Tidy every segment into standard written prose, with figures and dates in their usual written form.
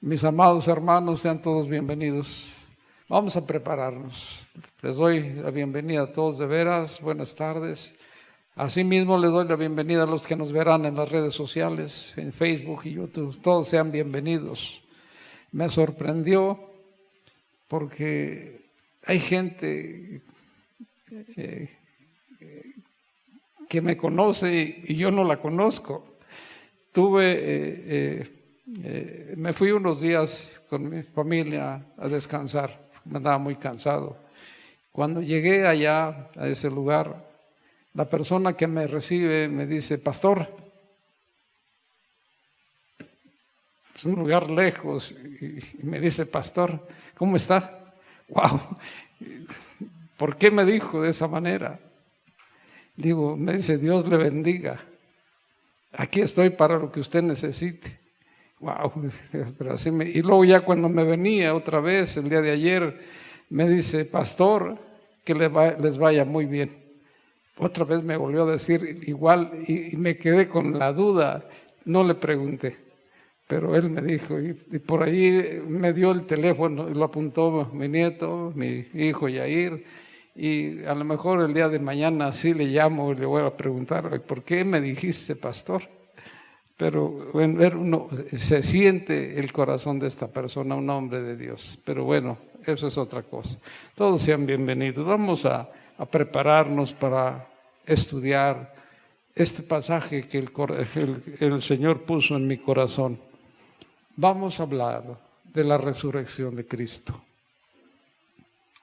Mis amados hermanos, sean todos bienvenidos. Vamos a prepararnos. Les doy la bienvenida a todos de veras. Buenas tardes. Asimismo, les doy la bienvenida a los que nos verán en las redes sociales, en Facebook y YouTube. Todos sean bienvenidos. Me sorprendió porque hay gente que me conoce y yo no la conozco. Me fui unos días con mi familia a descansar, me andaba muy cansado. Cuando llegué allá a ese lugar, la persona que me recibe me dice: pastor, es un lugar lejos, y me dice: pastor, ¿cómo está? Wow, ¿por qué me dijo de esa manera? Digo, me dice: Dios le bendiga, aquí estoy para lo que usted necesite. Wow, pero así y luego ya cuando me venía otra vez el día de ayer, me dice: pastor, que les vaya muy bien. Otra vez me volvió a decir igual y me quedé con la duda, no le pregunté, pero él me dijo, y por ahí me dio el teléfono y lo apuntó mi nieto, mi hijo Yair, y a lo mejor el día de mañana sí le llamo y le voy a preguntar: ¿por qué me dijiste pastor? Pero uno se siente el corazón de esta persona, un hombre de Dios. Pero bueno, eso es otra cosa. Todos sean bienvenidos. Vamos a prepararnos para estudiar este pasaje que el Señor puso en mi corazón. Vamos a hablar de la resurrección de Cristo.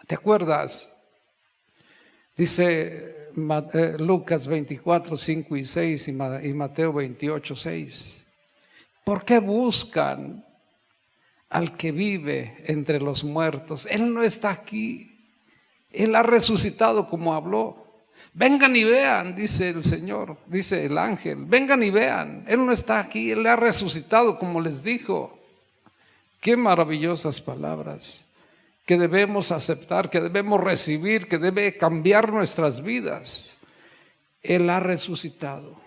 ¿Te acuerdas? Dice Lucas 24, 5 y 6 y Mateo 28, 6. ¿Por qué buscan al que vive entre los muertos? Él no está aquí. Él ha resucitado como habló. Vengan y vean, dice el Señor, dice el ángel. Vengan y vean. Él no está aquí. Él ha resucitado como les dijo. Qué maravillosas palabras que debemos aceptar, que debemos recibir, que debe cambiar nuestras vidas. Él ha resucitado.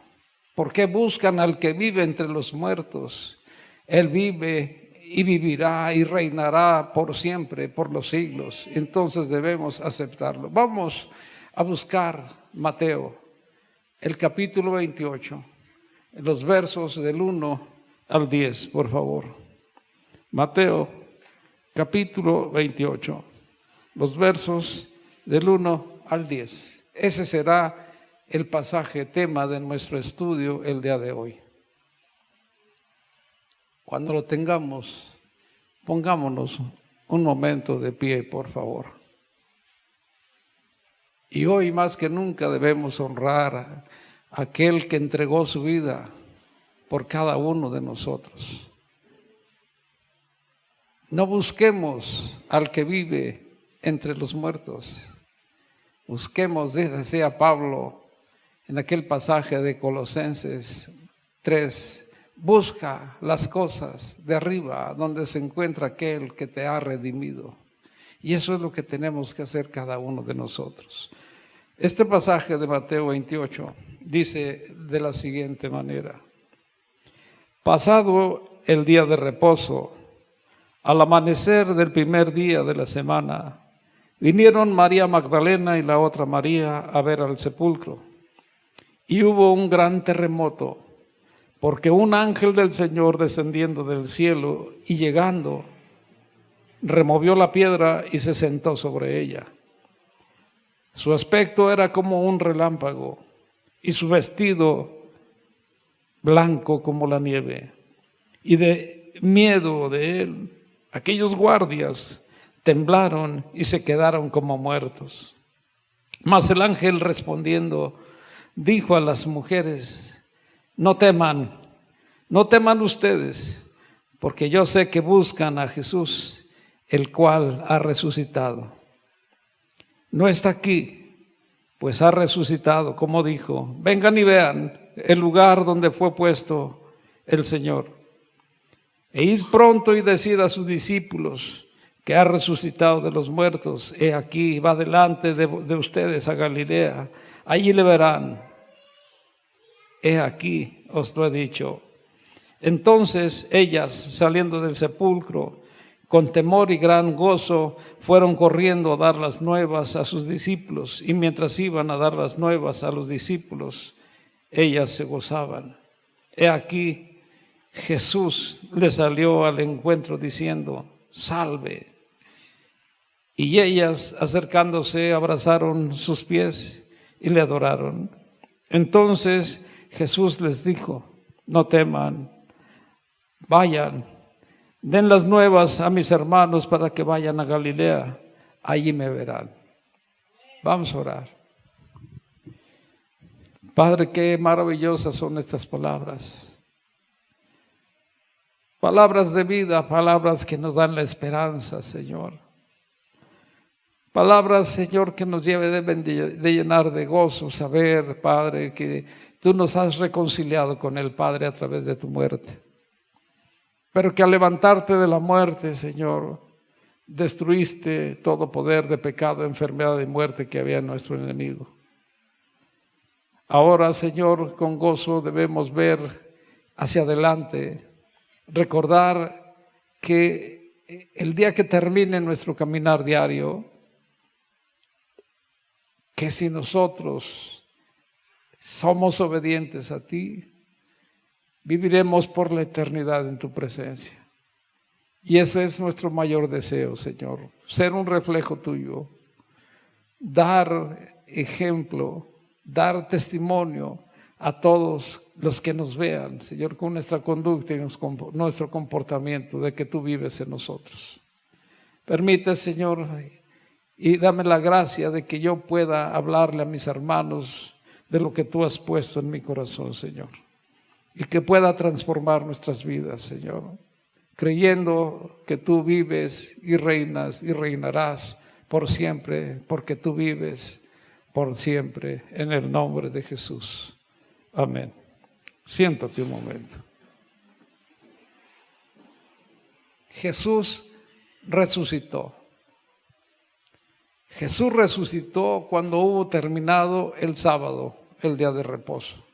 ¿Por qué buscan al que vive entre los muertos? Él vive y vivirá y reinará por siempre, por los siglos. Entonces debemos aceptarlo. Vamos a buscar Mateo, el capítulo 28, los versos del 1 al 10, por favor. Mateo capítulo 28, los versos del 1 al 10. Ese será el pasaje tema de nuestro estudio el día de hoy. Cuando lo tengamos, pongámonos un momento de pie, por favor. Y hoy más que nunca debemos honrar a aquel que entregó su vida por cada uno de nosotros. No busquemos al que vive entre los muertos. Busquemos, decía Pablo en aquel pasaje de Colosenses 3, busca las cosas de arriba donde se encuentra aquel que te ha redimido. Y eso es lo que tenemos que hacer cada uno de nosotros. Este pasaje de Mateo 28 dice de la siguiente manera: pasado el día de reposo, al amanecer del primer día de la semana, vinieron María Magdalena y la otra María a ver al sepulcro. Y hubo un gran terremoto, porque un ángel del Señor descendiendo del cielo y llegando, removió la piedra y se sentó sobre ella. Su aspecto era como un relámpago y su vestido blanco como la nieve. Y de miedo de él, aquellos guardias temblaron y se quedaron como muertos. Mas el ángel respondiendo dijo a las mujeres: no teman ustedes, porque yo sé que buscan a Jesús, el cual ha resucitado. No está aquí, pues ha resucitado, como dijo. Vengan y vean el lugar donde fue puesto el Señor. E id pronto y decid a sus discípulos que ha resucitado de los muertos. He aquí, va delante de ustedes a Galilea. Allí le verán. He aquí, os lo he dicho. Entonces ellas, saliendo del sepulcro, con temor y gran gozo, fueron corriendo a dar las nuevas a sus discípulos. Y mientras iban a dar las nuevas a los discípulos, ellas se gozaban. He aquí, Jesús les salió al encuentro diciendo: salve. Y ellas, acercándose, abrazaron sus pies y le adoraron. Entonces Jesús les dijo: no teman, vayan, den las nuevas a mis hermanos para que vayan a Galilea, allí me verán. Vamos a orar. Padre, qué maravillosas son estas palabras. Palabras de vida, palabras que nos dan la esperanza, Señor. Palabras, Señor, que nos deben de llenar de gozo, saber, Padre, que tú nos has reconciliado con el Padre a través de tu muerte. Pero que al levantarte de la muerte, Señor, destruiste todo poder de pecado, enfermedad y muerte que había en nuestro enemigo. Ahora, Señor, con gozo debemos ver hacia adelante, recordar que el día que termine nuestro caminar diario, que si nosotros somos obedientes a ti, viviremos por la eternidad en tu presencia. Y ese es nuestro mayor deseo, Señor, ser un reflejo tuyo, dar ejemplo, dar testimonio a todos los que nos vean, Señor, con nuestra conducta y nuestro comportamiento, de que tú vives en nosotros. Permite, Señor, y dame la gracia de que yo pueda hablarle a mis hermanos de lo que tú has puesto en mi corazón, Señor, y que pueda transformar nuestras vidas, Señor, creyendo que tú vives y reinas y reinarás por siempre, porque tú vives por siempre, en el nombre de Jesús. Amén. Siéntate un momento. Jesús resucitó. Jesús resucitó cuando hubo terminado el sábado, el día de reposo.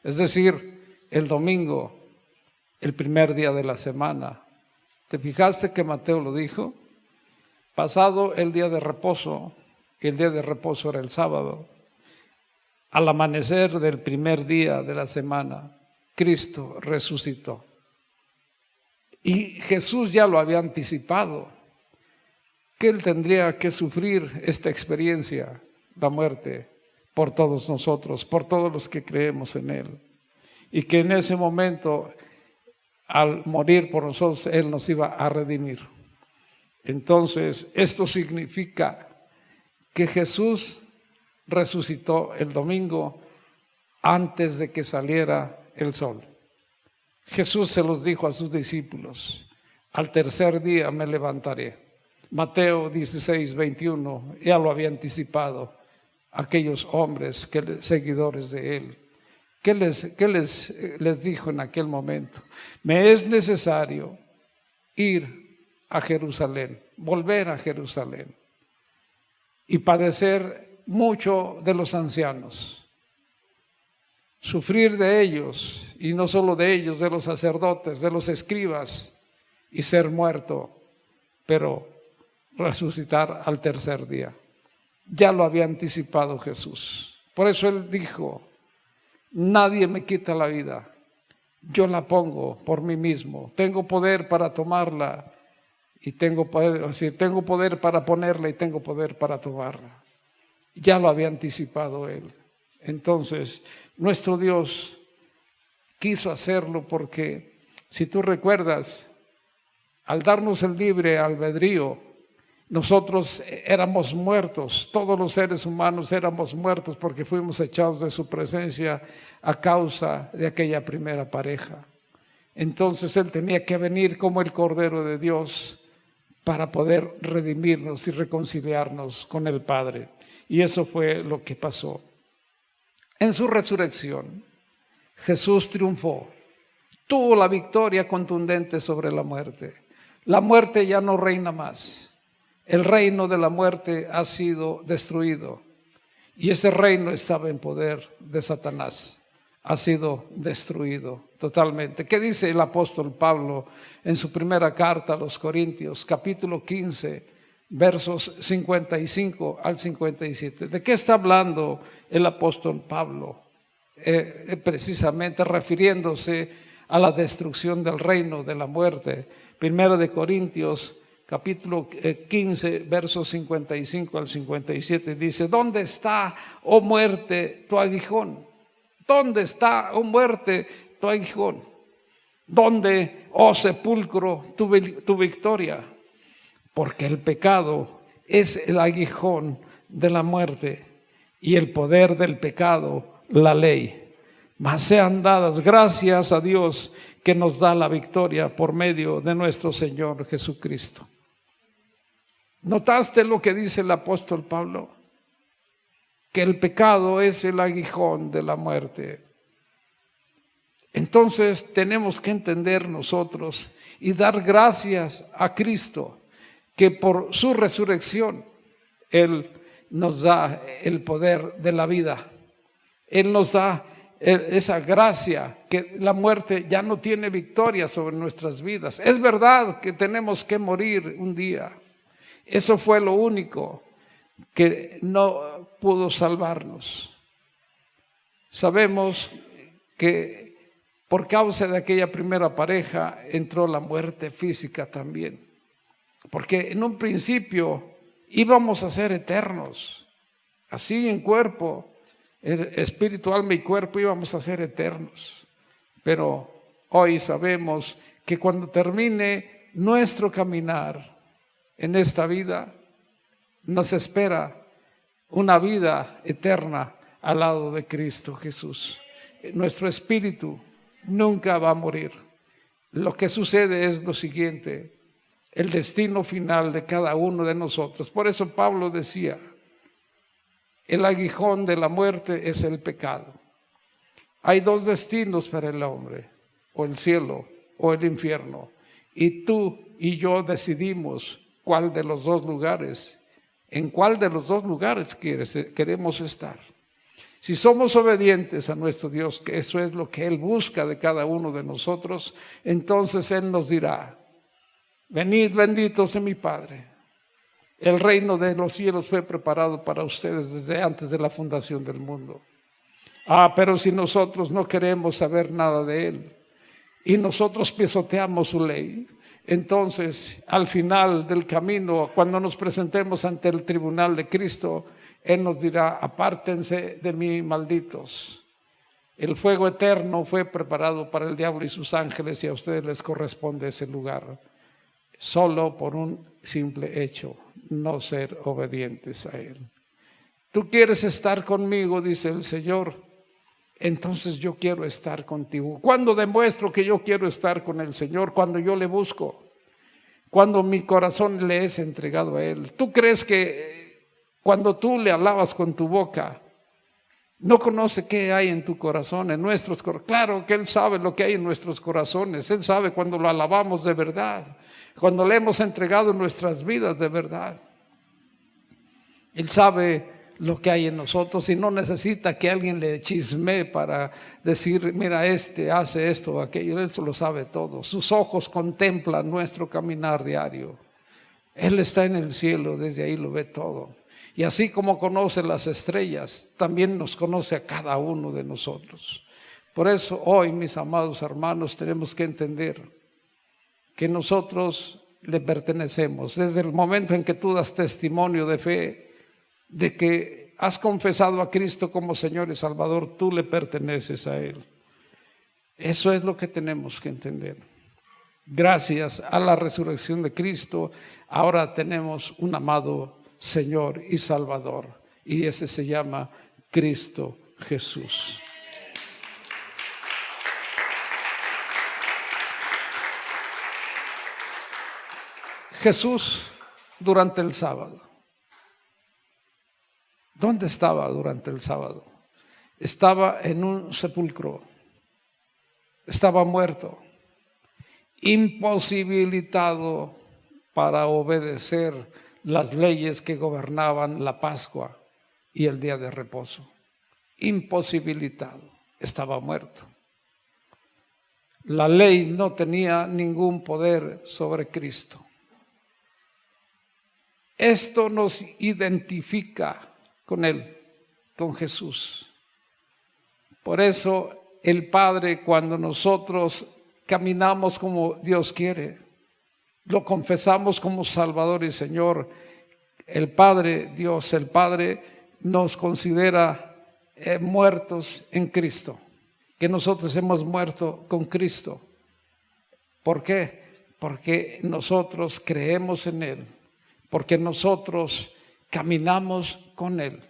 Es decir, el domingo, el primer día de la semana. ¿Te fijaste que Mateo lo dijo? Pasado el día de reposo, el día de reposo era el sábado, al amanecer del primer día de la semana, Cristo resucitó. Y Jesús ya lo había anticipado, que Él tendría que sufrir esta experiencia, la muerte, por todos nosotros, por todos los que creemos en Él. Y que en ese momento, al morir por nosotros, Él nos iba a redimir. Entonces, esto significa que Jesús resucitó el domingo antes de que saliera el sol. Jesús se los dijo a sus discípulos: al tercer día me levantaré. Mateo 16, 21, ya lo había anticipado aquellos hombres seguidores de Él. ¿Qué les dijo en aquel momento? Me es necesario ir a Jerusalén, volver a Jerusalén y padecer mucho de los ancianos, sufrir de ellos, y no solo de ellos, de los sacerdotes, de los escribas, y ser muerto, pero resucitar al tercer día. Ya lo había anticipado Jesús. Por eso Él dijo: nadie me quita la vida, yo la pongo por mí mismo. Tengo poder para tomarla y tengo poder para ponerla y tengo poder para tomarla. Ya lo había anticipado Él. Entonces, nuestro Dios quiso hacerlo porque, si tú recuerdas, al darnos el libre albedrío, nosotros éramos muertos, todos los seres humanos éramos muertos porque fuimos echados de su presencia a causa de aquella primera pareja. Entonces Él tenía que venir como el Cordero de Dios para poder redimirnos y reconciliarnos con el Padre. Y eso fue lo que pasó. En su resurrección, Jesús triunfó, tuvo la victoria contundente sobre la muerte. La muerte ya no reina más. El reino de la muerte ha sido destruido y ese reino estaba en poder de Satanás. Ha sido destruido totalmente. ¿Qué dice el apóstol Pablo en su primera carta a los Corintios, capítulo 15, versos 55 al 57? ¿De qué está hablando el apóstol Pablo? Precisamente refiriéndose a la destrucción del reino de la muerte. Primero de Corintios, capítulo 15, versos 55 al 57, dice: ¿dónde está, oh muerte, tu aguijón? ¿Dónde está, oh muerte, tu aguijón? ¿Dónde, oh sepulcro, tu victoria? Porque el pecado es el aguijón de la muerte, y el poder del pecado, la ley. Mas sean dadas gracias a Dios, que nos da la victoria por medio de nuestro Señor Jesucristo. ¿Notaste lo que dice el apóstol Pablo? Que el pecado es el aguijón de la muerte. Entonces tenemos que entender nosotros y dar gracias a Cristo, que por su resurrección Él nos da el poder de la vida. Él nos da esa gracia, que la muerte ya no tiene victoria sobre nuestras vidas. Es verdad que tenemos que morir un día. Eso fue lo único que no pudo salvarnos. Sabemos que por causa de aquella primera pareja entró la muerte física también, porque en un principio íbamos a ser eternos, así en cuerpo, espíritu, alma y cuerpo íbamos a ser eternos. Pero hoy sabemos que cuando termine nuestro caminar en esta vida, nos espera una vida eterna al lado de Cristo Jesús. Nuestro espíritu nunca va a morir. Lo que sucede es lo siguiente: el destino final de cada uno de nosotros. Por eso Pablo decía: el aguijón de la muerte es el pecado. Hay dos destinos para el hombre: o el cielo o el infierno. Y tú y yo decidimos cuál de los dos lugares, en cuál de los dos lugares queremos estar. Si somos obedientes a nuestro Dios, que eso es lo que Él busca de cada uno de nosotros, entonces Él nos dirá: venid benditos de mi Padre. El reino de los cielos fue preparado para ustedes desde antes de la fundación del mundo. Pero si nosotros no queremos saber nada de Él y nosotros pisoteamos su ley, entonces al final del camino, cuando nos presentemos ante el tribunal de Cristo, Él nos dirá: apártense de mí, malditos. El fuego eterno fue preparado para el diablo y sus ángeles, y a ustedes les corresponde ese lugar, solo por un simple hecho: no ser obedientes a Él. Tú quieres estar conmigo, dice el Señor, entonces yo quiero estar contigo. ¿Cuándo demuestro que yo quiero estar con el Señor? Cuando yo le busco, cuando mi corazón le es entregado a Él. ¿Tú crees que cuando tú le alabas con tu boca, no conoce qué hay en tu corazón, en nuestros corazones? Claro que Él sabe lo que hay en nuestros corazones. Él sabe cuando lo alabamos de verdad, cuando le hemos entregado nuestras vidas de verdad. Él sabe lo que hay en nosotros y no necesita que alguien le chismee para decir: mira, este hace esto o aquello. Él lo sabe todo. Sus ojos contemplan nuestro caminar diario. Él está en el cielo, desde ahí lo ve todo. Y así como conoce las estrellas, también nos conoce a cada uno de nosotros. Por eso hoy, mis amados hermanos, tenemos que entender que nosotros le pertenecemos. Desde el momento en que tú das testimonio de fe, de que has confesado a Cristo como Señor y Salvador, tú le perteneces a Él. Eso es lo que tenemos que entender. Gracias a la resurrección de Cristo, ahora tenemos un amado Señor y Salvador, y ese se llama Cristo Jesús. Jesús durante el sábado. ¿Dónde estaba durante el sábado? Estaba en un sepulcro. Estaba muerto, imposibilitado para obedecer las leyes que gobernaban la Pascua y el día de reposo. Imposibilitado, estaba muerto. La ley no tenía ningún poder sobre Cristo. Esto nos identifica con Él, con Jesús. Por eso el Padre, cuando nosotros caminamos como Dios quiere, lo confesamos como Salvador y Señor, el Padre, Dios, el Padre nos considera muertos en Cristo, que nosotros hemos muerto con Cristo. ¿Por qué? Porque nosotros creemos en Él, porque nosotros caminamos con Él,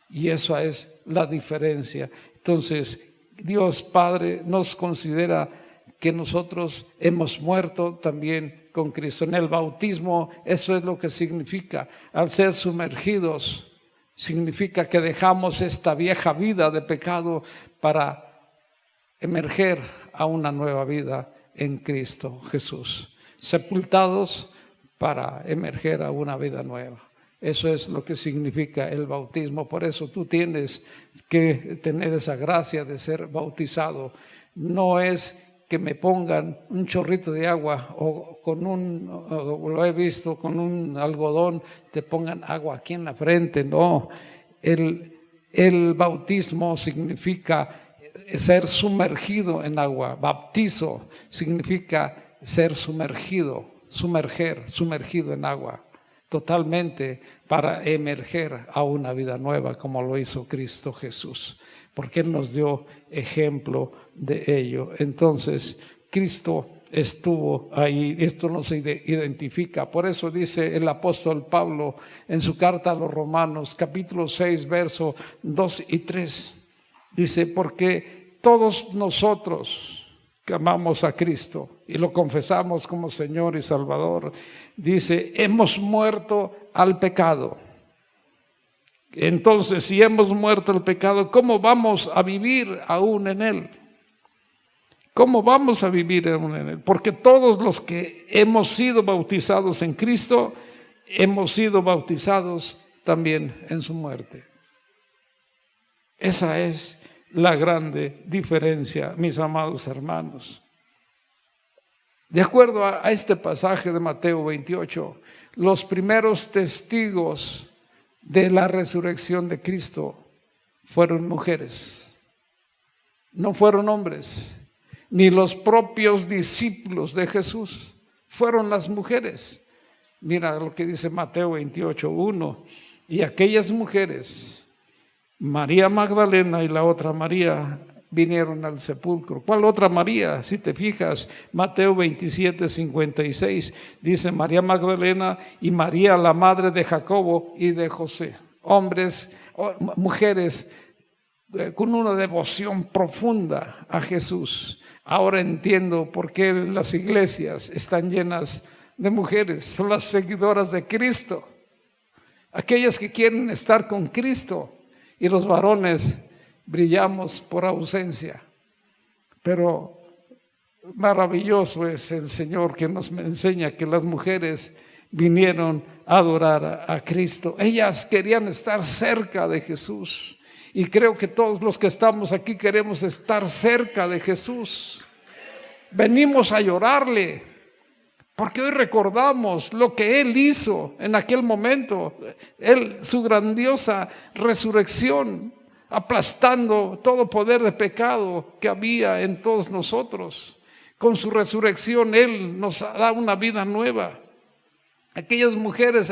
y eso es la diferencia. Entonces, Dios Padre nos considera que nosotros hemos muerto también con Cristo. En el bautismo, eso es lo que significa. Al ser sumergidos, significa que dejamos esta vieja vida de pecado para emerger a una nueva vida en Cristo Jesús. Sepultados para emerger a una vida nueva. Eso es lo que significa el bautismo. Por eso tú tienes que tener esa gracia de ser bautizado. No es que me pongan un chorrito de agua o lo he visto, con un algodón te pongan agua aquí en la frente. No, el bautismo significa ser sumergido en agua. Bautizo significa ser sumergido en agua, totalmente, para emerger a una vida nueva, como lo hizo Cristo Jesús, porque Él nos dio ejemplo de ello. Entonces, Cristo estuvo ahí, esto nos identifica. Por eso dice el apóstol Pablo en su carta a los Romanos, capítulo 6, versos 2 y 3, dice: porque todos nosotros que amamos a Cristo y lo confesamos como Señor y Salvador, dice, hemos muerto al pecado. Entonces, si hemos muerto al pecado, ¿cómo vamos a vivir aún en él? ¿Cómo vamos a vivir aún en él? Porque todos los que hemos sido bautizados en Cristo, hemos sido bautizados también en su muerte. Esa es la grande diferencia, mis amados hermanos. De acuerdo a este pasaje de Mateo 28, los primeros testigos de la resurrección de Cristo fueron mujeres, no fueron hombres, ni los propios discípulos de Jesús, fueron las mujeres. Mira lo que dice Mateo 28:1, y aquellas mujeres, María Magdalena y la otra María, vinieron al sepulcro. ¿Cuál otra María? Si te fijas, Mateo 27:56 dice María Magdalena y María, la madre de Jacobo y de José. Hombres, mujeres con una devoción profunda a Jesús. Ahora entiendo por qué las iglesias están llenas de mujeres. Son las seguidoras de Cristo, aquellas que quieren estar con Cristo. Y los varones brillamos por ausencia. Pero maravilloso es el Señor que nos enseña que las mujeres vinieron a adorar a Cristo. Ellas querían estar cerca de Jesús. Y creo que todos los que estamos aquí queremos estar cerca de Jesús. Venimos a llorarle, porque hoy recordamos lo que Él hizo en aquel momento, su grandiosa resurrección, aplastando todo poder de pecado que había en todos nosotros. Con su resurrección Él nos da una vida nueva. Aquellas mujeres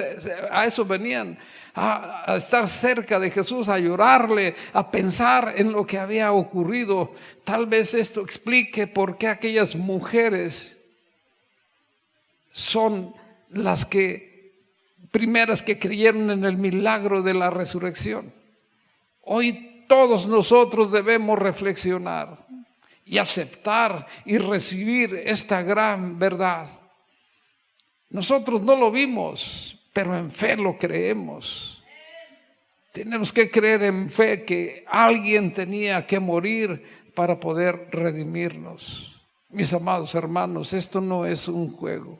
a eso venían, a estar cerca de Jesús, a llorarle, a pensar en lo que había ocurrido. Tal vez esto explique por qué aquellas mujeres son las primeras que creyeron en el milagro de la resurrección. Hoy todos nosotros debemos reflexionar y aceptar y recibir esta gran verdad. Nosotros no lo vimos, pero en fe lo creemos. Tenemos que creer en fe que alguien tenía que morir para poder redimirnos. Mis amados hermanos, esto no es un juego.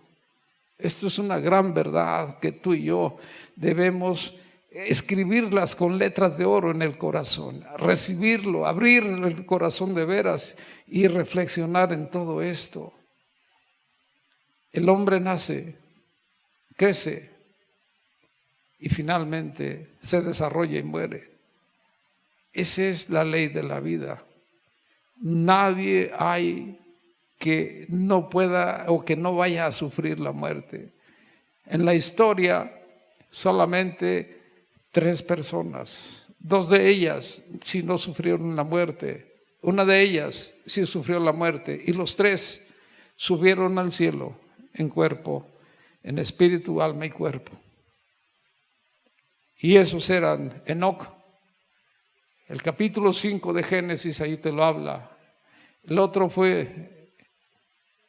Esto es una gran verdad que tú y yo debemos escribirlas con letras de oro en el corazón, recibirlo, abrir el corazón de veras y reflexionar en todo esto. El hombre nace, crece y finalmente se desarrolla y muere. Esa es la ley de la vida. Nadie hay que no pueda o que no vaya a sufrir la muerte. En la historia solamente 3 personas, 2 de ellas sí no sufrieron la muerte, una de ellas sí sufrió la muerte y los 3 subieron al cielo en cuerpo, en espíritu, alma y cuerpo. Y esos eran Enoc. El capítulo 5 de Génesis ahí te lo habla. El otro fue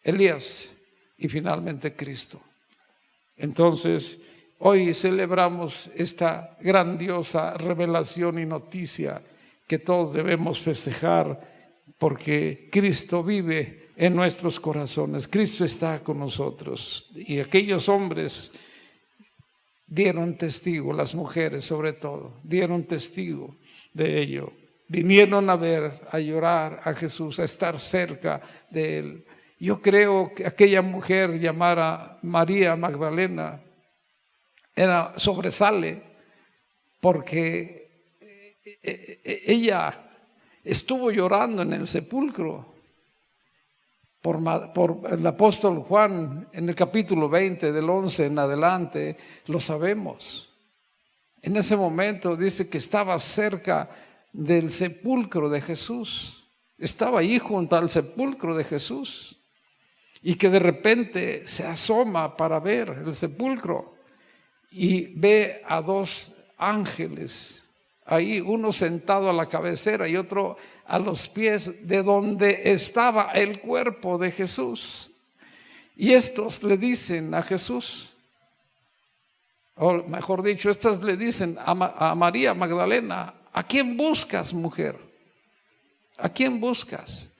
Elías y finalmente Cristo. Entonces, hoy celebramos esta grandiosa revelación y noticia que todos debemos festejar porque Cristo vive en nuestros corazones. Cristo está con nosotros y aquellos hombres dieron testigo, las mujeres sobre todo, dieron testigo de ello. Vinieron a ver, a llorar a Jesús, a estar cerca de Él. Yo creo que aquella mujer llamada María Magdalena sobresale porque ella estuvo llorando en el sepulcro por el apóstol Juan en el capítulo 20 del 11 en adelante, lo sabemos. En ese momento dice que estaba cerca del sepulcro de Jesús, estaba ahí junto al sepulcro de Jesús y que de repente se asoma para ver el sepulcro y ve a 2 ángeles ahí, uno sentado a la cabecera y otro a los pies de donde estaba el cuerpo de Jesús. Y estos le dicen a Jesús, o mejor dicho, estas le dicen a María Magdalena: ¿a quién buscas, mujer? ¿A quién buscas?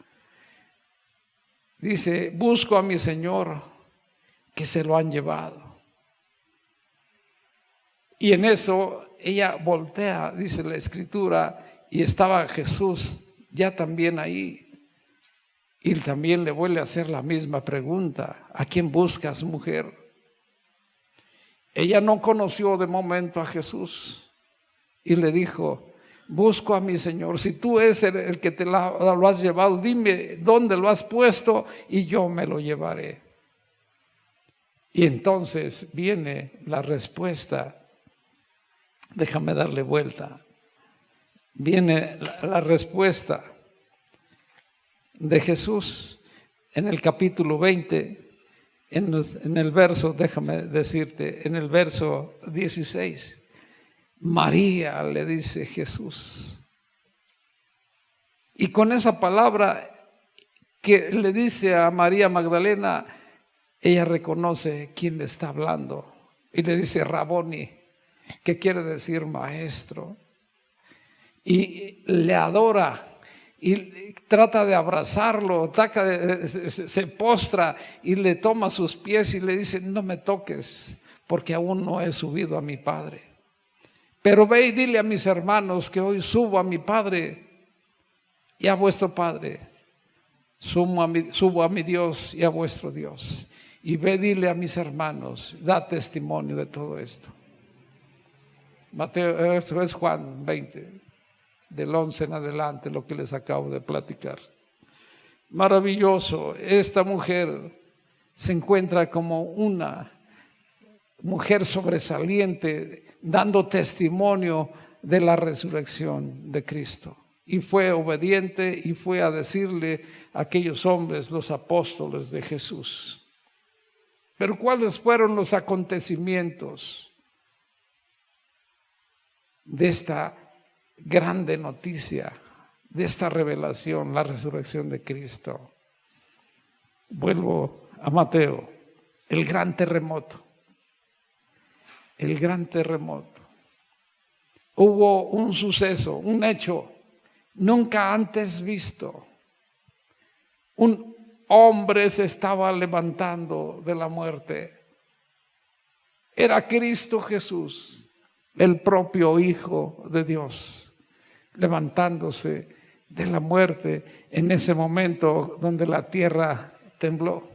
Dice: busco a mi Señor, que se lo han llevado. Y en eso ella voltea, dice la Escritura, y estaba Jesús ya también ahí. Y también le vuelve a hacer la misma pregunta: ¿a quién buscas, mujer? Ella no conoció de momento a Jesús y le dijo: busco a mi Señor. Si tú eres el que te lo has llevado, dime dónde lo has puesto y yo me lo llevaré. Y entonces viene la respuesta. Déjame darle vuelta. Viene la respuesta de Jesús en el capítulo 20, en el verso, déjame decirte, en el verso 16. María, le dice Jesús. Y con esa palabra que le dice a María Magdalena, ella reconoce quién le está hablando y le dice Raboni, que quiere decir maestro, y le adora y trata de abrazarlo, se postra y le toma sus pies y le dice: no me toques, porque aún no he subido a mi Padre, pero ve y dile a mis hermanos que hoy subo a mi Padre y a vuestro Padre, subo a mi Dios y a vuestro Dios, y ve, dile a mis hermanos, da testimonio de todo esto. Mateo, esto es Juan 20, del 11 en adelante, lo que les acabo de platicar. Maravilloso. Esta mujer se encuentra como una mujer sobresaliente, dando testimonio de la resurrección de Cristo. Y fue obediente y fue a decirle a aquellos hombres, los apóstoles de Jesús. Pero ¿cuáles fueron los acontecimientos de esta grande noticia, de esta revelación, la resurrección de Cristo? Vuelvo a Mateo, el gran terremoto. El gran terremoto. Hubo un suceso, un hecho nunca antes visto. Un hombre se estaba levantando de la muerte. Era Cristo Jesús. el propio Hijo de Dios, levantándose de la muerte en ese momento donde la tierra tembló.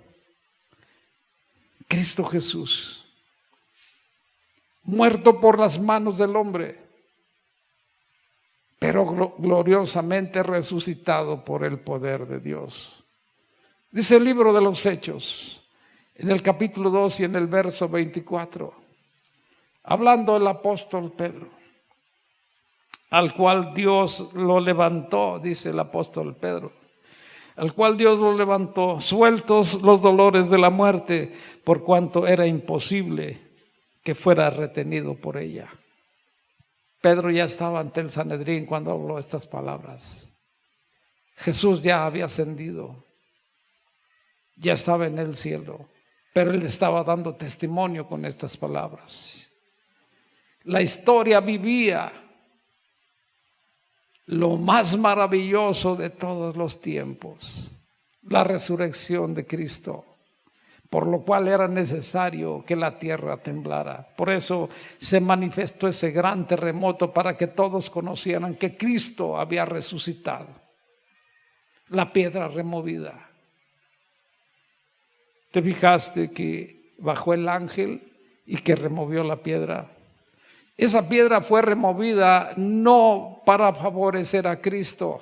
Cristo Jesús, muerto por las manos del hombre, pero gloriosamente resucitado por el poder de Dios. Dice el libro de los Hechos, en el capítulo 2 y en el verso 24, hablando el apóstol Pedro, al cual Dios lo levantó, dice el apóstol Pedro, al cual Dios lo levantó, sueltos los dolores de la muerte, por cuanto era imposible que fuera retenido por ella. Pedro ya estaba ante el Sanedrín cuando habló estas palabras. Jesús ya había ascendido, ya estaba en el cielo, pero él estaba dando testimonio con estas palabras. La historia vivía lo más maravilloso de todos los tiempos, la resurrección de Cristo, por lo cual era necesario que la tierra temblara. Por eso se manifestó ese gran terremoto, para que todos conocieran que Cristo había resucitado. La piedra removida. ¿Te fijaste que bajó el ángel y que removió la piedra? Esa piedra fue removida no para favorecer a Cristo,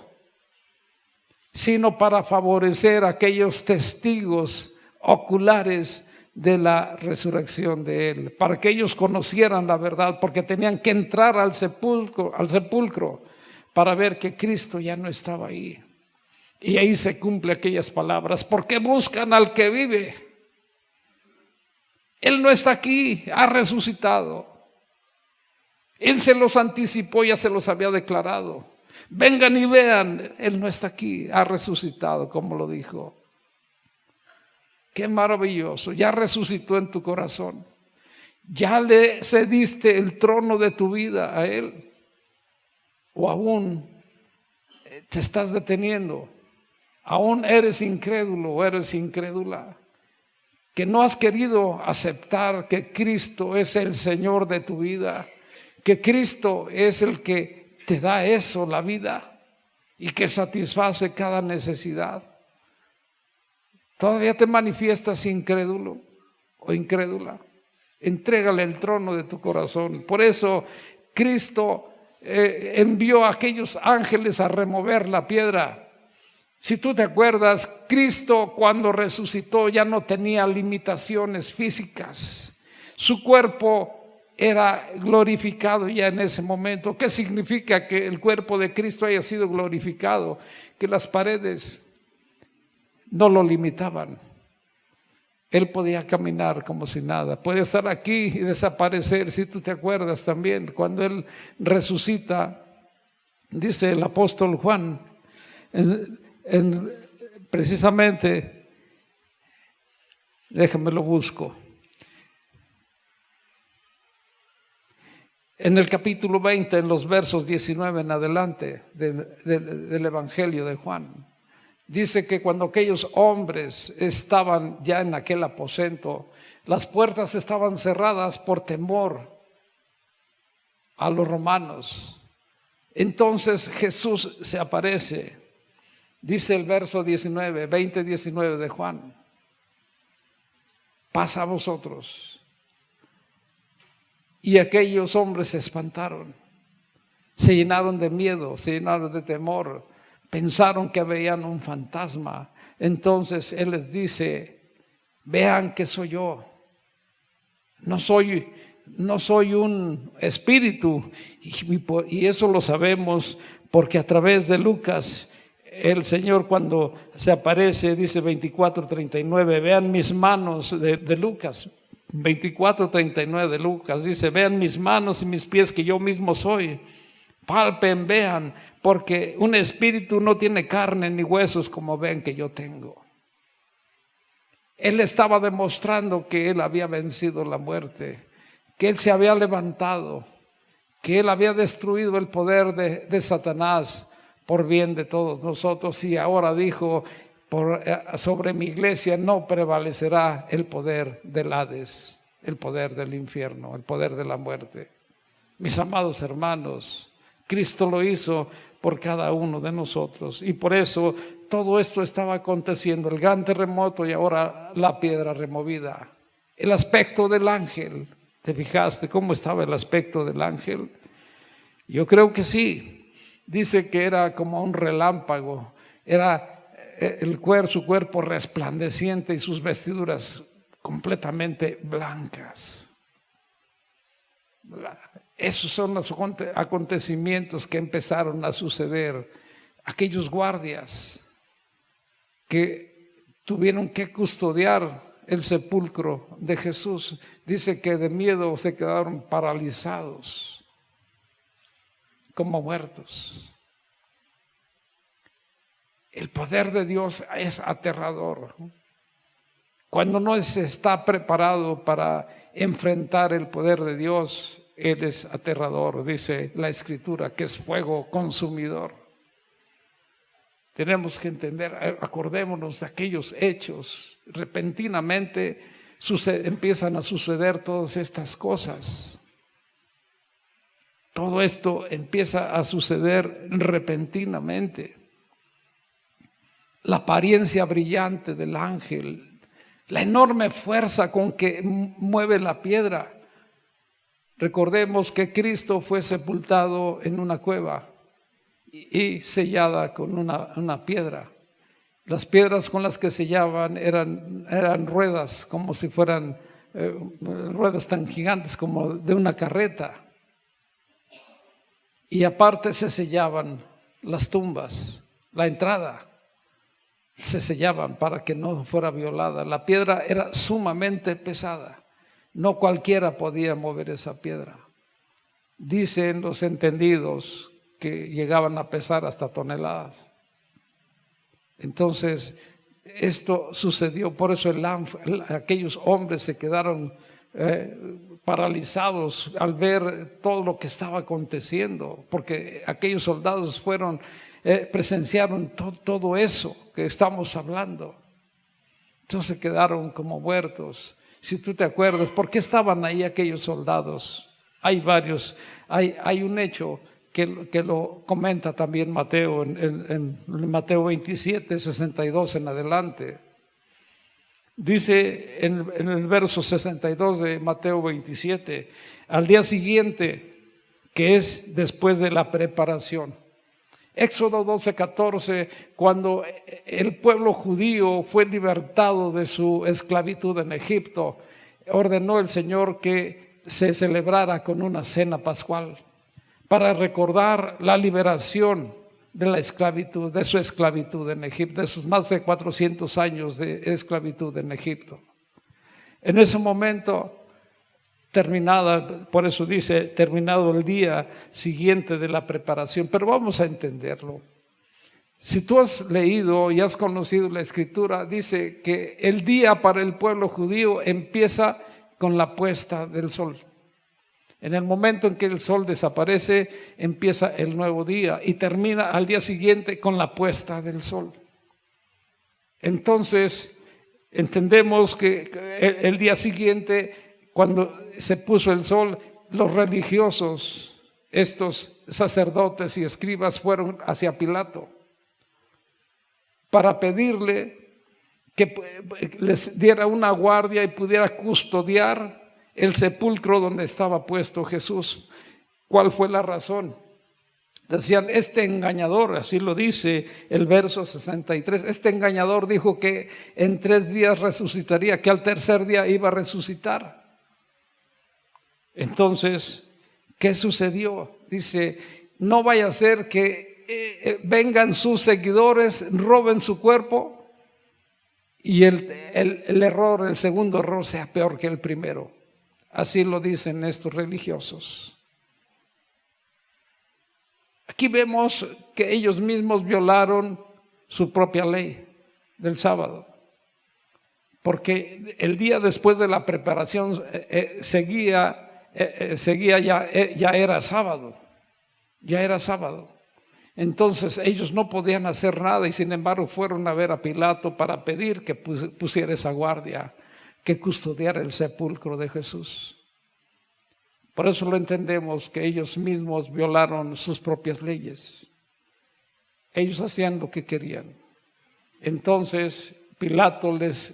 sino para favorecer a aquellos testigos oculares de la resurrección de Él, para que ellos conocieran la verdad, porque tenían que entrar al sepulcro para ver que Cristo ya no estaba ahí. Y ahí se cumple aquellas palabras: porque buscan al que vive. Él no está aquí, ha resucitado. Él se los anticipó, ya se los había declarado. Vengan y vean, Él no está aquí, ha resucitado, como lo dijo. Qué maravilloso, ya resucitó en tu corazón. Ya le cediste el trono de tu vida a Él. O aún te estás deteniendo. Aún eres incrédulo o eres incrédula, que no has querido aceptar que Cristo es el Señor de tu vida, que Cristo es el que te da eso, la vida, y que satisface cada necesidad. ¿Todavía te manifiestas incrédulo o incrédula? Entrégale el trono de tu corazón. Por eso Cristo envió a aquellos ángeles a remover la piedra. Si tú te acuerdas, Cristo cuando resucitó ya no tenía limitaciones físicas. Su cuerpo era glorificado ya en ese momento. ¿Qué significa que el cuerpo de Cristo haya sido glorificado? Que las paredes no lo limitaban. Él podía caminar como si nada. Puede estar aquí y desaparecer. Si tú te acuerdas también, cuando Él resucita, dice el apóstol Juan, precisamente, déjame lo busco. En el capítulo 20, en los versos 19 en adelante del Evangelio de Juan, dice que cuando aquellos hombres estaban ya en aquel aposento, las puertas estaban cerradas por temor a los romanos. Entonces Jesús se aparece, dice el verso 19, 20-19 de Juan: pasa a vosotros. Y aquellos hombres se espantaron, se llenaron de miedo, se llenaron de temor, pensaron que veían un fantasma. Entonces Él les dice: vean que soy yo, no soy un espíritu. Y eso lo sabemos porque a través de Lucas, el Señor cuando se aparece, dice 24:39, vean mis manos, de Lucas 24:39 de Lucas, dice: vean mis manos y mis pies, que yo mismo soy. Palpen, vean, porque un espíritu no tiene carne ni huesos como ven que yo tengo. Él estaba demostrando que Él había vencido la muerte, que Él se había levantado, que Él había destruido el poder de Satanás por bien de todos nosotros. Y ahora dijo: sobre mi iglesia no prevalecerá el poder del Hades, el poder del infierno, el poder de la muerte. Mis amados hermanos, Cristo lo hizo por cada uno de nosotros y por eso todo esto estaba aconteciendo, el gran terremoto y ahora la piedra removida. El aspecto del ángel, ¿te fijaste cómo estaba el aspecto del ángel? Yo creo que sí. Dice que era como un relámpago, era su cuerpo resplandeciente y sus vestiduras completamente blancas. Esos son los acontecimientos que empezaron a suceder. Aquellos guardias que tuvieron que custodiar el sepulcro de Jesús, dice que de miedo se quedaron paralizados, como muertos. El poder de Dios es aterrador. Cuando no se está preparado para enfrentar el poder de Dios, Él es aterrador, dice la Escritura, que es fuego consumidor. Tenemos que entender, acordémonos de aquellos hechos. Repentinamente empiezan a suceder todas estas cosas. Todo esto empieza a suceder repentinamente. La apariencia brillante del ángel, la enorme fuerza con que mueve la piedra. Recordemos que Cristo fue sepultado en una cueva y sellada con una piedra. Las piedras con las que sellaban eran ruedas, como si fueran ruedas tan gigantes como de una carreta. Y aparte se sellaban las tumbas, la entrada. Se sellaban para que no fuera violada. La piedra era sumamente pesada. No cualquiera podía mover esa piedra. Dicen los entendidos que llegaban a pesar hasta toneladas. Entonces, esto sucedió, por eso aquellos hombres se quedaron paralizados al ver todo lo que estaba aconteciendo, porque aquellos soldados presenciaron todo eso que estamos hablando. Entonces quedaron como muertos. Si tú te acuerdas, ¿por qué estaban ahí aquellos soldados? Hay varios, hay un hecho que lo comenta también Mateo en Mateo 27, 62 en adelante. Dice en el verso 62 de Mateo 27, al día siguiente, que es después de la preparación. Éxodo 12, 14, cuando el pueblo judío fue libertado de su esclavitud en Egipto, ordenó el Señor que se celebrara con una cena pascual para recordar la liberación de la esclavitud, de su esclavitud en Egipto, de sus más de 400 años de esclavitud en Egipto. En ese momento, por eso dice, terminado el día siguiente de la preparación, pero vamos a entenderlo. Si tú has leído y has conocido la Escritura, dice que el día para el pueblo judío empieza con la puesta del sol. En el momento en que el sol desaparece, empieza el nuevo día y termina al día siguiente con la puesta del sol. Entonces, entendemos que el día siguiente, cuando se puso el sol, los religiosos, estos sacerdotes y escribas, fueron hacia Pilato para pedirle que les diera una guardia y pudiera custodiar el sepulcro donde estaba puesto Jesús. ¿Cuál fue la razón? Decían, este engañador, así lo dice el verso 63, este engañador dijo que en 3 días resucitaría, que al tercer día iba a resucitar. Entonces, ¿qué sucedió? Dice, no vaya a ser que vengan sus seguidores, roben su cuerpo y el segundo error sea peor que el primero. Así lo dicen estos religiosos. Aquí vemos que ellos mismos violaron su propia ley del sábado, porque el día después de la preparación seguía ya era sábado, Entonces ellos no podían hacer nada y sin embargo fueron a ver a Pilato para pedir que pusiera esa guardia, que custodiara el sepulcro de Jesús. Por eso lo entendemos que ellos mismos violaron sus propias leyes. Ellos hacían lo que querían. Entonces Pilato les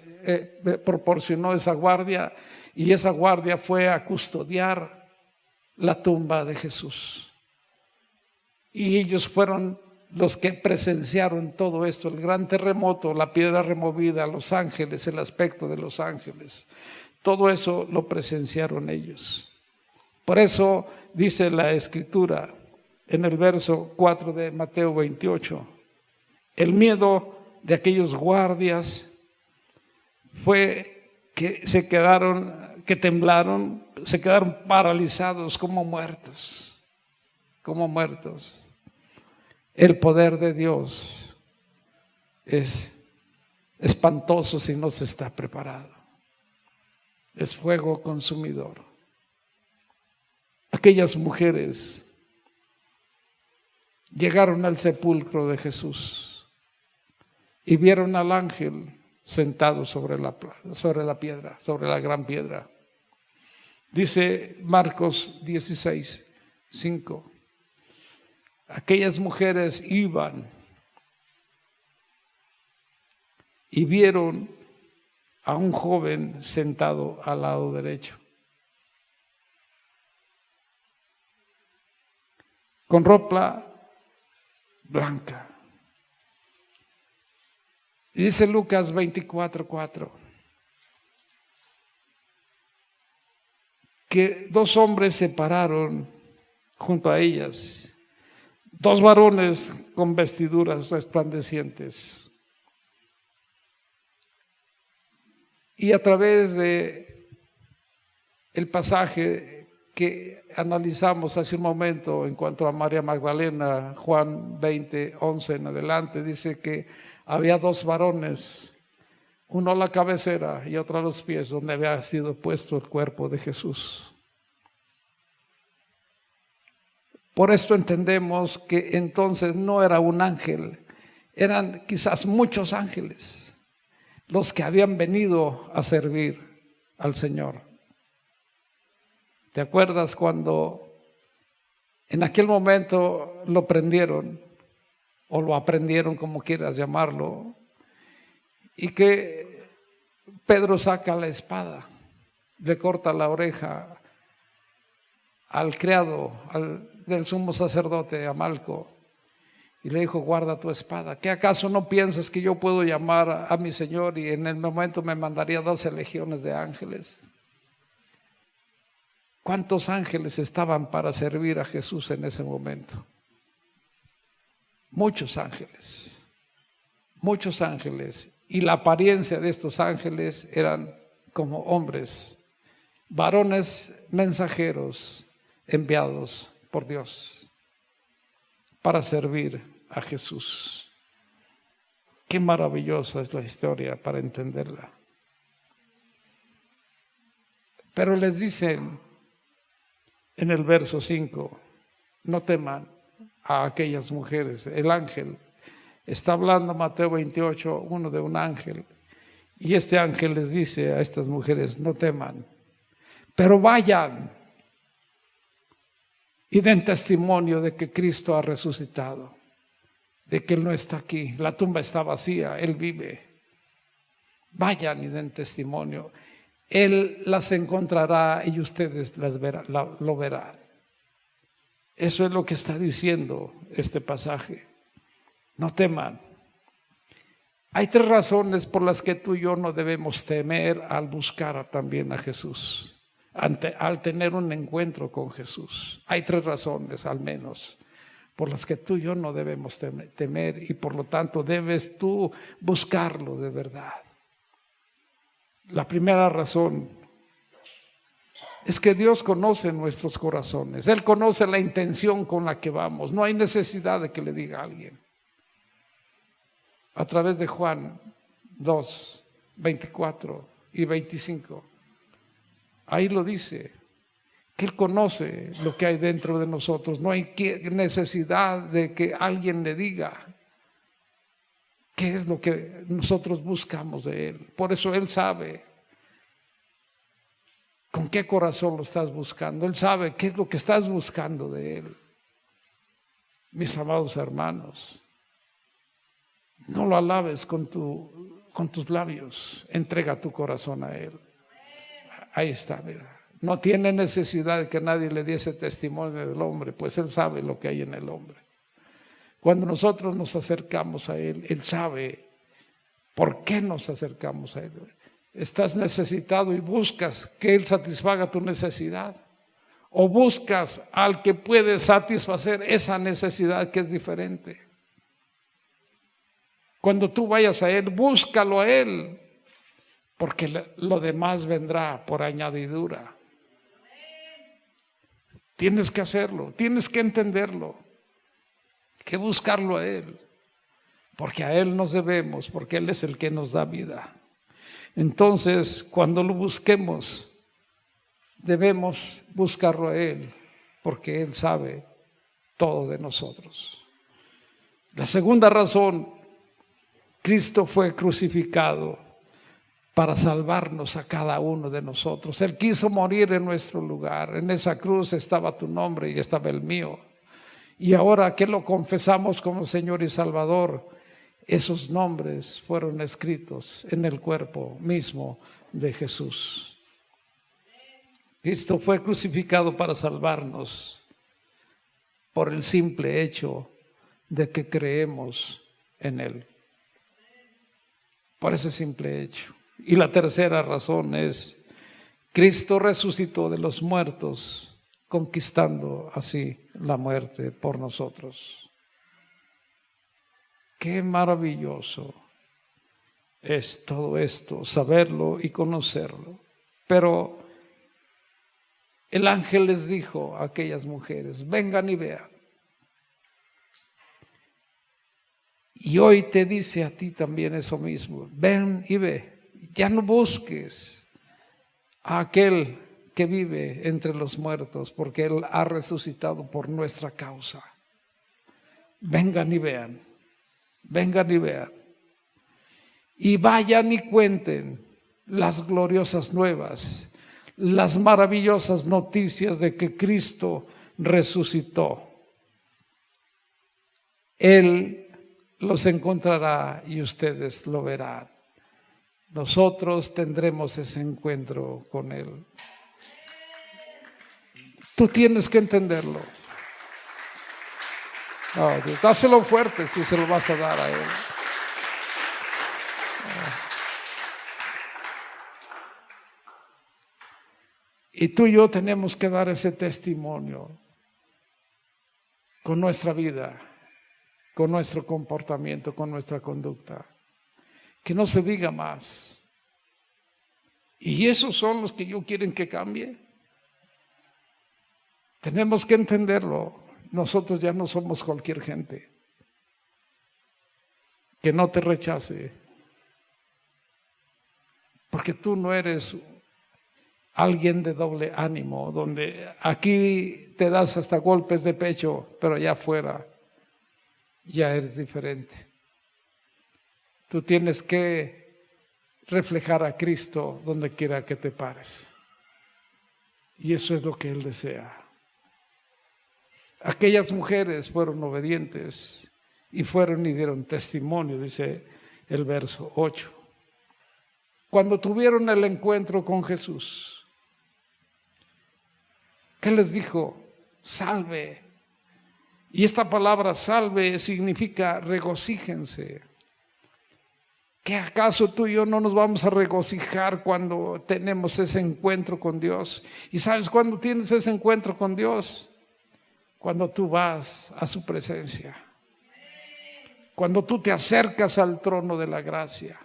proporcionó esa guardia, y esa guardia fue a custodiar la tumba de Jesús. Y ellos fueron los que presenciaron todo esto, el gran terremoto, la piedra removida, los ángeles, el aspecto de los ángeles. Todo eso lo presenciaron ellos. Por eso dice la Escritura en el verso 4 de Mateo 28, el miedo de aquellos guardias fue que se quedaron, que temblaron, se quedaron paralizados como muertos, como muertos. El poder de Dios es espantoso si no se está preparado. Es fuego consumidor. Aquellas mujeres llegaron al sepulcro de Jesús y vieron al ángel sentado sobre la piedra, sobre la gran piedra. Dice Marcos 16, 5. Aquellas mujeres iban y vieron a un joven sentado al lado derecho, con ropa blanca. Y dice Lucas 24:4 que dos hombres se pararon junto a ellas, dos varones con vestiduras resplandecientes. Y a través de el pasaje que analizamos hace un momento en cuanto a María Magdalena, Juan 20:11 en adelante, dice que había dos varones, uno a la cabecera y otro a los pies, donde había sido puesto el cuerpo de Jesús. Por esto entendemos que entonces no era un ángel, eran quizás muchos ángeles los que habían venido a servir al Señor. ¿Te acuerdas cuando en aquel momento lo prendieron o lo aprendieron, como quieras llamarlo, y que Pedro saca la espada, le corta la oreja al criado del sumo sacerdote, a Malco, y le dijo: guarda tu espada? ¿Qué acaso no piensas que yo puedo llamar a mi Señor y en el momento me mandaría 12 legiones de ángeles? ¿Cuántos ángeles estaban para servir a Jesús en ese momento? Muchos ángeles, muchos ángeles. Y la apariencia de estos ángeles eran como hombres, varones mensajeros enviados por Dios para servir a Jesús. Qué maravillosa es la historia para entenderla. Pero les dicen en el verso 5, no teman a aquellas mujeres. El ángel está hablando, Mateo 28, uno de un ángel, y este ángel les dice a estas mujeres: no teman, pero vayan y den testimonio de que Cristo ha resucitado, de que Él no está aquí, la tumba está vacía, Él vive. Vayan y den testimonio. Él las encontrará y ustedes lo verán. Eso es lo que está diciendo este pasaje. No teman. Hay tres razones por las que tú y yo no debemos temer al buscar también a Jesús, al tener un encuentro con Jesús. Hay tres razones al menos por las que tú y yo no debemos temer, y por lo tanto debes tú buscarlo de verdad. La primera razón es que Dios conoce nuestros corazones. Él conoce la intención con la que vamos. No hay necesidad de que le diga a alguien. A través de Juan 2, 24 y 25, ahí lo dice, que Él conoce lo que hay dentro de nosotros. No hay necesidad de que alguien le diga qué es lo que nosotros buscamos de Él. Por eso Él sabe ¿Con qué corazón lo estás buscando? Él sabe qué es lo que estás buscando de Él. Mis amados hermanos, no lo alabes con tus labios, entrega tu corazón a Él. Ahí está, mira. No tiene necesidad de que nadie le diese testimonio del hombre, pues Él sabe lo que hay en el hombre. Cuando nosotros nos acercamos a Él, Él sabe por qué nos acercamos a Él. Estás necesitado y buscas que Él satisfaga tu necesidad, o buscas al que puede satisfacer esa necesidad que es diferente. Cuando tú vayas a Él, búscalo a Él, porque lo demás vendrá por añadidura. Tienes que hacerlo, tienes que entenderlo, que buscarlo a Él, porque a Él nos debemos, porque Él es el que nos da vida. Entonces, cuando lo busquemos, debemos buscarlo a Él, porque Él sabe todo de nosotros. La segunda razón, Cristo fue crucificado para salvarnos a cada uno de nosotros. Él quiso morir en nuestro lugar. En esa cruz estaba tu nombre y estaba el mío. Y ahora que lo confesamos como Señor y Salvador, esos nombres fueron escritos en el cuerpo mismo de Jesús. Cristo fue crucificado para salvarnos por el simple hecho de que creemos en Él. Por ese simple hecho. Y la tercera razón es, Cristo resucitó de los muertos, conquistando así la muerte por nosotros. Qué maravilloso es todo esto, saberlo y conocerlo. Pero el ángel les dijo a aquellas mujeres, vengan y vean. Y hoy te dice a ti también eso mismo, ven y ve. Ya no busques a aquel que vive entre los muertos, porque Él ha resucitado por nuestra causa. Vengan y vean, vengan y vean. Y vayan y cuenten las gloriosas nuevas, las maravillosas noticias de que Cristo resucitó. Él los encontrará y ustedes lo verán. Nosotros tendremos ese encuentro con Él. Tú tienes que entenderlo. Oh, Dios, dáselo fuerte si se lo vas a dar a Él. Y tú y yo tenemos que dar ese testimonio con nuestra vida, con nuestro comportamiento, con nuestra conducta. Que no se diga más. Y esos son los que ellos quieren que cambie. Tenemos que entenderlo. Nosotros ya no somos cualquier gente. Que no te rechace. Porque tú no eres alguien de doble ánimo, donde aquí te das hasta golpes de pecho, pero allá afuera ya eres diferente. Tú tienes que reflejar a Cristo donde quiera que te pares. Y eso es lo que Él desea. Aquellas mujeres fueron obedientes y fueron y dieron testimonio, dice el verso 8. Cuando tuvieron el encuentro con Jesús, ¿qué les dijo? Salve. Y esta palabra salve significa regocíjense. ¿Qué acaso tú y yo no nos vamos a regocijar cuando tenemos ese encuentro con Dios? ¿Y sabes cuándo tienes ese encuentro con Dios? Cuando tú vas a su presencia. Cuando tú te acercas al trono de la gracia.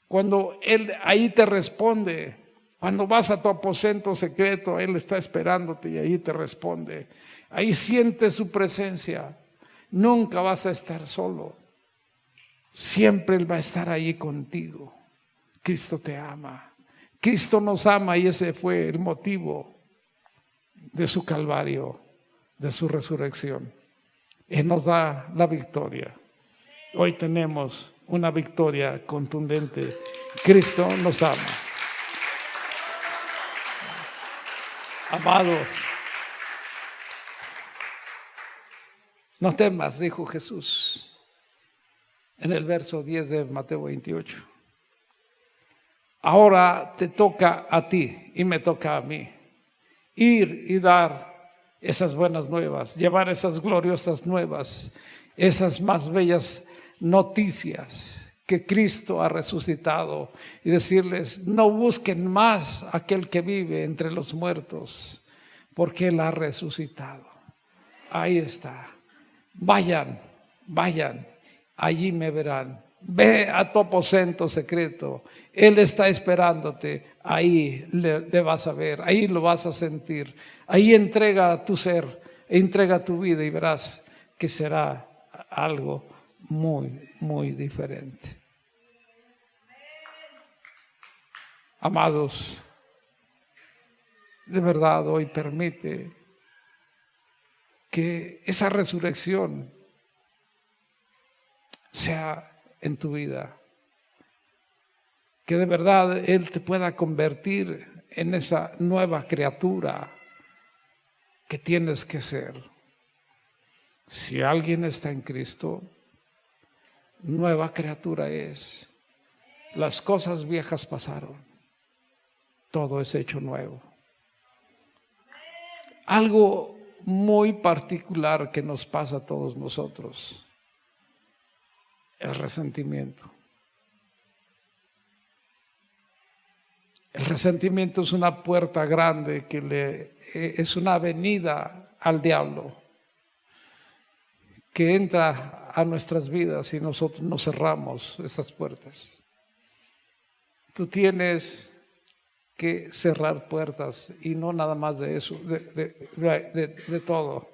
Cuando Él ahí te responde. Cuando vas a tu aposento secreto, Él está esperándote y ahí te responde. Ahí sientes su presencia. Nunca vas a estar solo. Siempre Él va a estar ahí contigo. Cristo te ama. Cristo nos ama y ese fue el motivo de su calvario, de su resurrección. Él nos da la victoria. Hoy tenemos una victoria contundente. Cristo nos ama. Amado, no temas, dijo Jesús en el verso 10 de Mateo 28. Ahora te toca a ti y me toca a mí ir y dar esas buenas nuevas, llevar esas gloriosas nuevas, esas más bellas noticias que Cristo ha resucitado, y decirles: no busquen más a aquel que vive entre los muertos, porque Él ha resucitado. Ahí está. Vayan, allí me verán. Ve a tu aposento secreto, Él está esperándote, ahí le vas a ver, ahí lo vas a sentir, ahí entrega tu ser, entrega tu vida y verás que será algo muy, muy diferente. Amados, de verdad hoy permite que esa resurrección sea en tu vida, que de verdad Él te pueda convertir en esa nueva criatura que tienes que ser. Si alguien está en Cristo, nueva criatura es. Las cosas viejas pasaron, todo es hecho nuevo. Algo muy particular que nos pasa a todos nosotros: el resentimiento. El resentimiento es una puerta grande es una avenida al diablo que entra a nuestras vidas y nosotros no cerramos esas puertas. Tú tienes que cerrar puertas, y no nada más de eso, de todo.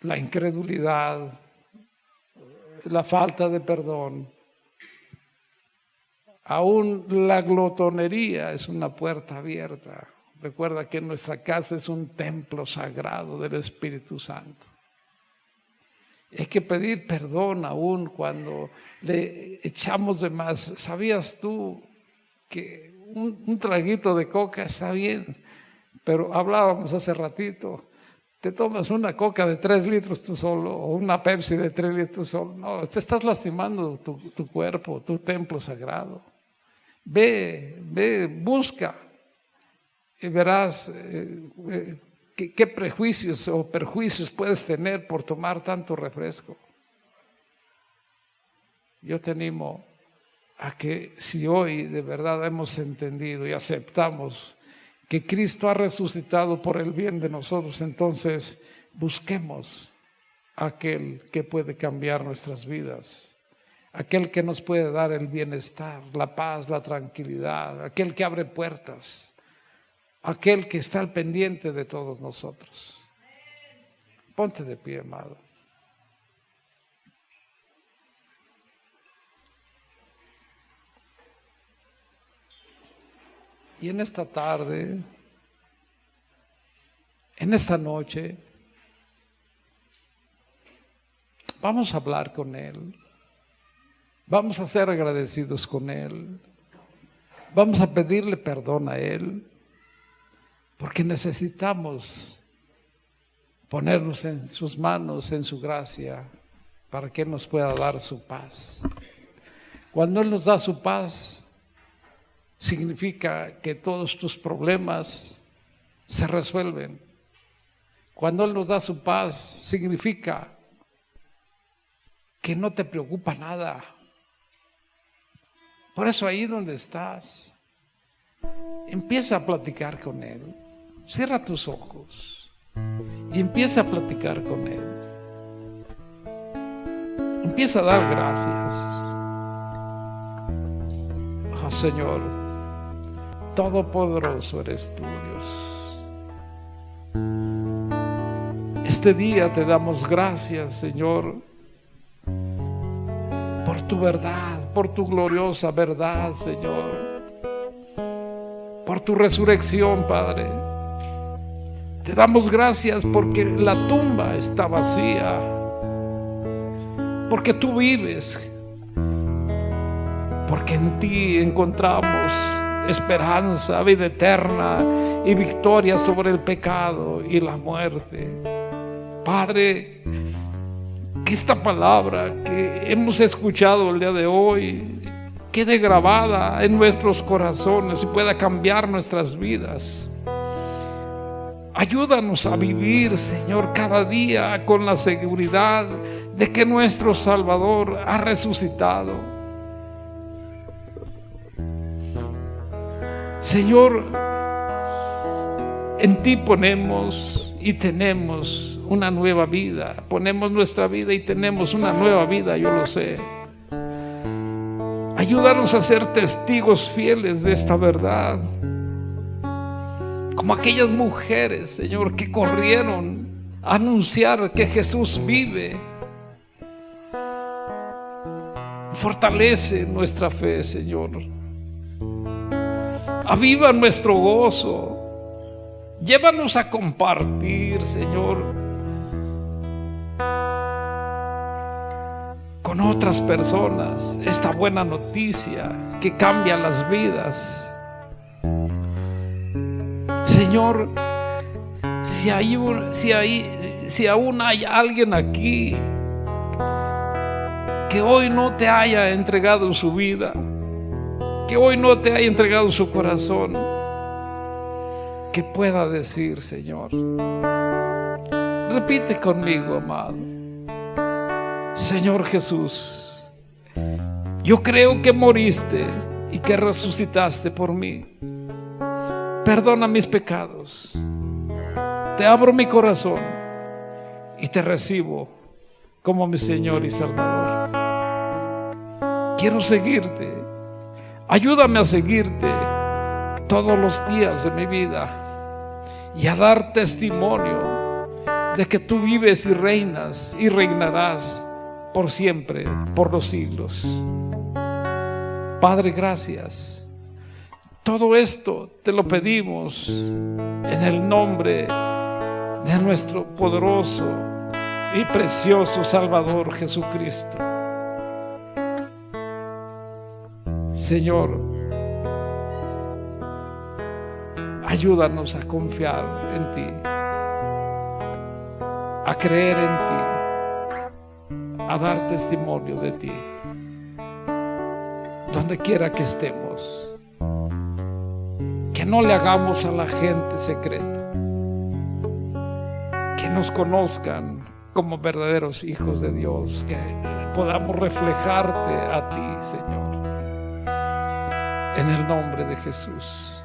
La incredulidad, la falta de perdón, aún la glotonería es una puerta abierta. Recuerda que nuestra casa es un templo sagrado del Espíritu Santo. Hay que pedir perdón aún cuando le echamos de más. ¿Sabías tú que un traguito de coca está bien? Pero hablábamos hace ratito, te tomas una coca de 3 litros tú solo, o una Pepsi de 3 litros tú solo. No, te estás lastimando tu cuerpo, tu templo sagrado. Ve, busca y verás qué prejuicios o perjuicios puedes tener por tomar tanto refresco. Yo te animo a que, si hoy de verdad hemos entendido y aceptamos que Cristo ha resucitado por el bien de nosotros, entonces busquemos a aquel que puede cambiar nuestras vidas, aquel que nos puede dar el bienestar, la paz, la tranquilidad, aquel que abre puertas, aquel que está al pendiente de todos nosotros. Ponte de pie, amado. Y en esta tarde, en esta noche, vamos a hablar con Él. Vamos a ser agradecidos con Él. Vamos a pedirle perdón a Él, porque necesitamos ponernos en sus manos, en su gracia, para que Él nos pueda dar su paz. Cuando Él nos da su paz, significa que todos tus problemas se resuelven. Cuando Él nos da su paz, significa que no te preocupa nada. Por eso, ahí donde estás, empieza a platicar con Él. Cierra tus ojos y empieza a platicar con Él. Empieza a dar gracias. Oh, Señor, todopoderoso eres tú, Dios. Este día te damos gracias, Señor, por tu verdad, por tu gloriosa verdad, Señor, por tu resurrección, Padre. Te damos gracias porque la tumba está vacía, porque tú vives, porque en ti encontramos esperanza, vida eterna y victoria sobre el pecado y la muerte. Padre, que esta palabra que hemos escuchado el día de hoy quede grabada en nuestros corazones y pueda cambiar nuestras vidas. Ayúdanos a vivir, Señor, cada día con la seguridad de que nuestro Salvador ha resucitado. Señor, en ti ponemos y tenemos una nueva vida. Ponemos nuestra vida y tenemos una nueva vida, yo lo sé. Ayúdanos a ser testigos fieles de esta verdad, como aquellas mujeres, Señor, que corrieron a anunciar que Jesús vive. Fortalece nuestra fe, Señor. Aviva nuestro gozo. Llévanos a compartir, Señor, con otras personas esta buena noticia que cambia las vidas. Señor, si aún hay alguien aquí que hoy no te haya entregado su vida, que hoy no te haya entregado su corazón, que pueda decir, Señor, repite conmigo, amado: Señor Jesús, yo creo que moriste y que resucitaste por mí. Perdona mis pecados. Te abro mi corazón y te recibo como mi Señor y Salvador. Quiero seguirte. Ayúdame a seguirte todos los días de mi vida y a dar testimonio de que tú vives y reinas y reinarás por siempre, por los siglos. Padre, gracias. Todo esto te lo pedimos en el nombre de nuestro poderoso y precioso Salvador Jesucristo. Señor, ayúdanos a confiar en ti, a creer en ti, a dar testimonio de ti, donde quiera que estemos. Que no le hagamos a la gente secreta, que nos conozcan como verdaderos hijos de Dios, que podamos reflejarte a ti, Señor, en el nombre de Jesús.